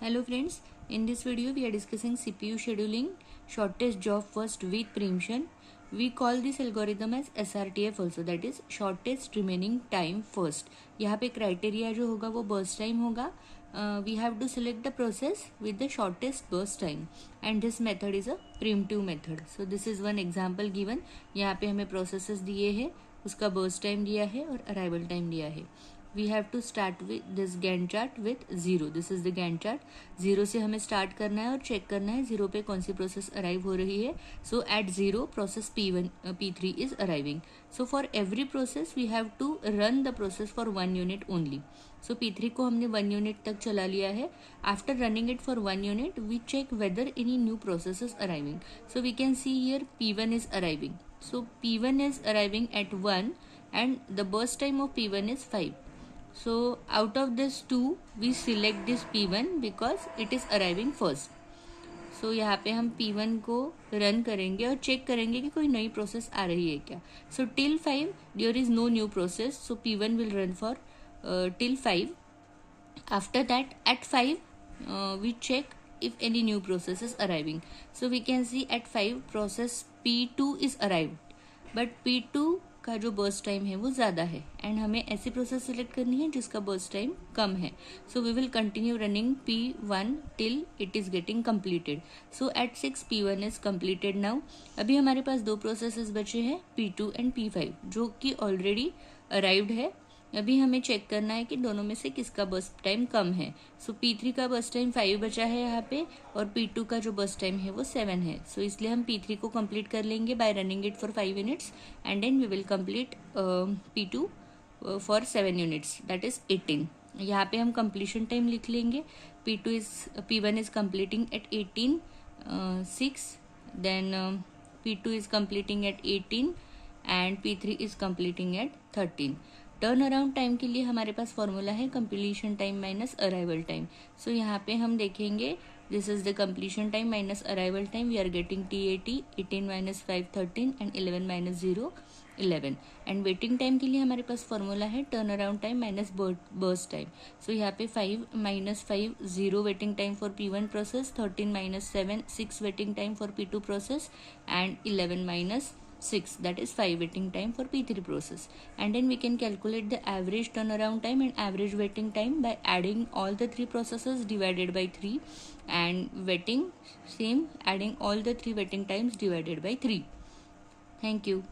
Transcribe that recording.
Hello friends, in this video we are discussing CPU scheduling, shortest job first with preemption. We call this algorithm as SRTF also, that is shortest remaining time first. यहाँ पे criteria जो होगा वो burst time होगा. We have to select the process with the shortest burst time and this method is a preemptive method. So this is one example given. यहाँ पे हमें processes दिए हैं, उसका burst time दिया है और arrival time दिया है. We have to start with this Gantt chart with 0. This is the Gantt chart. 0 से हमें start करना है और check करना है 0 पे कौन सी process arrive हो रही है. So at 0 process P3 is arriving. So for every process we have to run the process for 1 unit only. So P3 को हमने 1 unit तक चला लिया है. After running it for 1 unit we check whether any new process is arriving. So we can see here P1 is arriving. So P1 is arriving at 1 and the burst time of P1 is 5. So out of this 2 we select this P1 because it is arriving first. So यहाँ पे हम P1 को run करेंगे और check करेंगे कि कोई नई प्रोसेस आ रही है क्या. So till 5 there is no new process. So P1 will run for till 5. After that at 5 we check if any new process is arriving. So we can see at 5 process P2 is arrived. But P2 का जो burst time है वो ज़्यादा है and हमें ऐसी process select करनी है जिसका बर्स्ट टाइम कम है. So we will continue running P1 till it is getting completed. So at 6 P1 is completed now. अभी हमारे पास 2 प्रोसेसेस बचे हैं P2 एंड P5 जो कि ऑलरेडी अराइव्ड है. अभी हमें चेक करना है कि दोनों में से किसका बर्स्ट टाइम कम है. सो P3 का बर्स्ट टाइम 5 बचा है यहाँ पे और P2 का जो बर्स्ट टाइम है वो 7 है. सो इसलिए हम P3 को कंप्लीट कर लेंगे by running it for 5 minutes and then we will complete P2 for 7 units that is 18. यहाँ पे हम कंप्लीशन टाइम लिख लेंगे. P1 is completing at 18:06 then P2 is completing at 18 and P3 is completing at 13. Turn around time के लिए हमारे पास formula है completion time minus arrival time. So यहाँ पे हम देखेंगे this is the completion time minus arrival time. We are getting TAT 18 minus 5 13 and 11 minus 0 11. And waiting time के लिए हमारे पास फॉर्मूला है turn around time minus burst time. So यहाँ पे 5 minus 5 0 waiting time for P1 process, 13 minus 7 6 waiting time for P2 process and 11 minus 6 that is 5 waiting time for P3 process. And then we can calculate the average turnaround time and average waiting time by adding all the 3 processes divided by 3 and waiting same adding all the 3 waiting times divided by 3. Thank you.